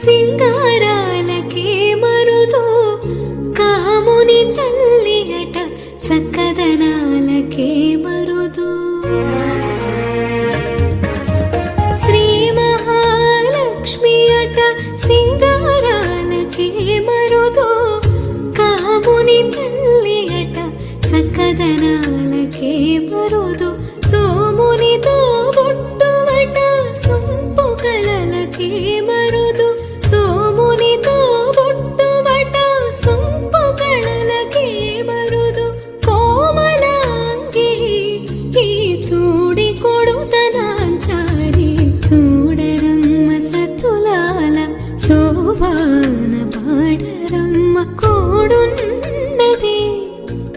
సింగారాలకే మరుదో కాముని తల్లి అట చక్కదనాలకే మరుదు శ్రీ మహాలక్ష్మి అట సింగారాలకే మరుదో కాముని తల్లి అట చక్కదనాలకే మరుదు సోమునితో బొట్టువట సొంపు కళలకే మరుదు సోమునితో బొట్టువట సొంపు కళలకే మరుదు కోమలాంగి ఈ చూడి కొడుతనాంచారి చూడరమ్మ సతులాల శోభాన పాడరమ్మ కోడున్నదే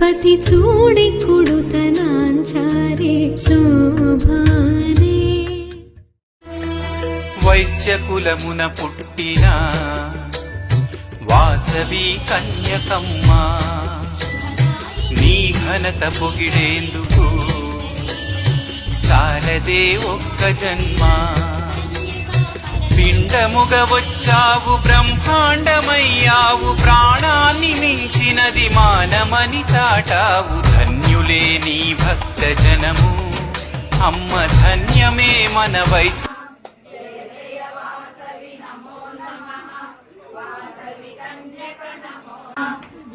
పతి చూడి కొడుతనాంచారి శోభానే వైశ్యకులమున పుట్టిన వాసవి కన్యకమ్మ నీ ఘనత పొగిడేందుకు చాలదే ఒక్క జన్మ పిండముగ వచ్చావు బ్రహ్మాండమయ్యావు ప్రాణాన్ని మించినది మానమని చాటావు ధన్యులే నీ భక్త జనము అమ్మ ధన్యమే మన వైశ్య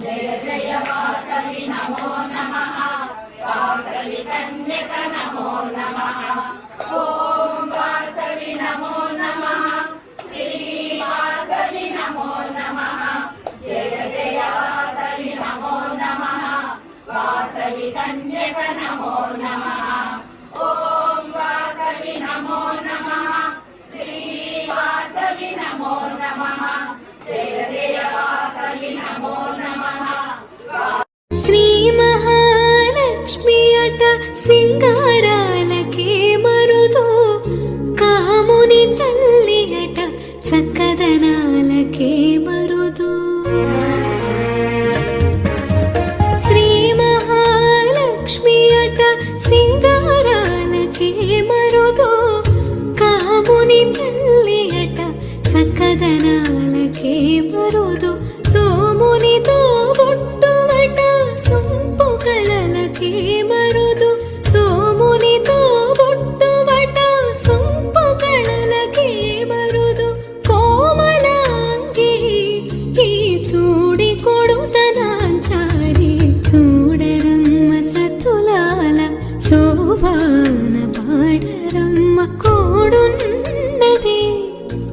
జయ జయ వాసవి నమో నమః వాసవి కన్యక నమో నమః ఓం వాసవి నమో నమః శ్రీ వాసవి నమో నమః జయ జయ వాసవి నమో నమః వాసవి కన్యక నమో నమః ఓం వాసవి నమో నమః శ్రీ వాసవి నమో నమః జయ జయ వాసవి నమో నమః శ్రీ మహాలక్ష్మి అట సింగారాలకే మరుదో కాముని తల్లి అట చక్కదనాలకే మరుదు శ్రీ మహాలక్ష్మి అట సింగారాలకే మరుదో కాముని తల్లి అట చక్కదనాలకే మరుదు సోమునితో బొట్టువట సొంపు కళలకే మరుదు సోమునితో బొట్టువట సొంపు కళలకే మరుదు కోమలాంగి ఈ చూడి కొడుతనాంచారి చూడరమ్మ సతులాల శోభాన పాడరమ్మ కోడున్నదే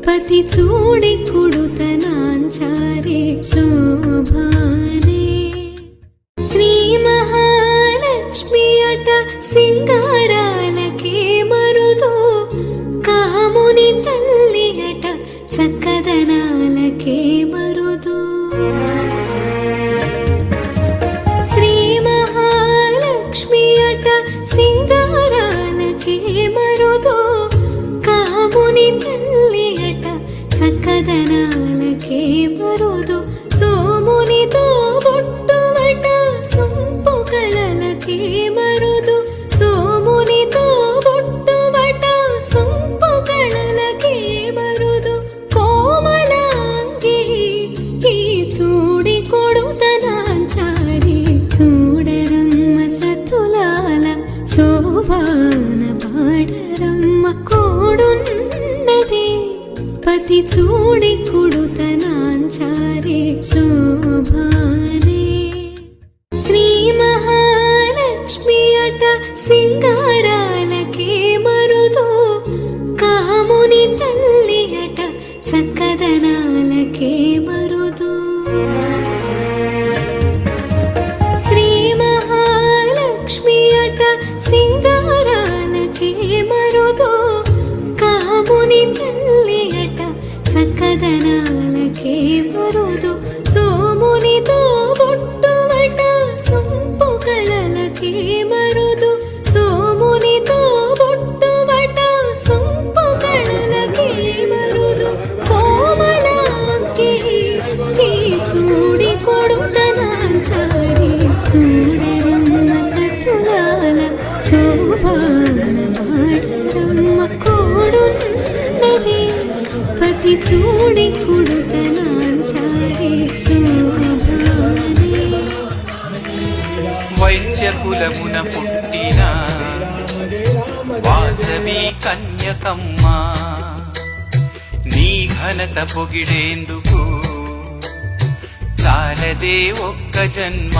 పతి చూడి కొడుతనాంచారి శోభానే శ్రీ మహాలక్ష్మి అట సింగారాలకే మరుదో కాముని తల్లి అట చక్కదనాలకే మరుదు శ్రీ మహాలక్ష్మి అట సింగారాలకే మరుదో కాముని తల్లి అట చక్కదనాలకే మరుదు సోమునితో బొట్టువట సొంపు కళలకే మరుదు సోమునితో బొట్టువట సొంపు కళలకే మరుదు కోమలాంగి ఈ చూడి కొడుతనాంచారి చూడరమ్మ సతులాల శోభాన పాడరమ్మ కోడున్నదే పతి చూడి కొడుతనాంచారి శోభానే శ్రీ మహాలక్ష్మి అట సింగారాలకే మరుదో కాముని తల్లి అట చక్కదనాలకే మరుదు శ్రీ మహాలక్ష్మి అట సింగారాలకే మరుదో కాముని తల్లి అట చక్కదనాలకే మరుదు సోమునితో బొట్టువట సొంపు కళలకే మరుదు సోమునితో బొట్టువట సొంపు కళలకే మరుదు కోమలాంగి ఈ చూడి కొడుతనాంచారి చూడరమ్మ సతులాల శోభాన పాడరమ్మ కోడున్నదే పతి సూడి కుడుతనాంచారి శోభానే వైశ్య కులమున పుట్టిన వాసవి కన్యకమ్మ నీ ఘనత పొగిడేందుకు చాలదే ఒక్క జన్మ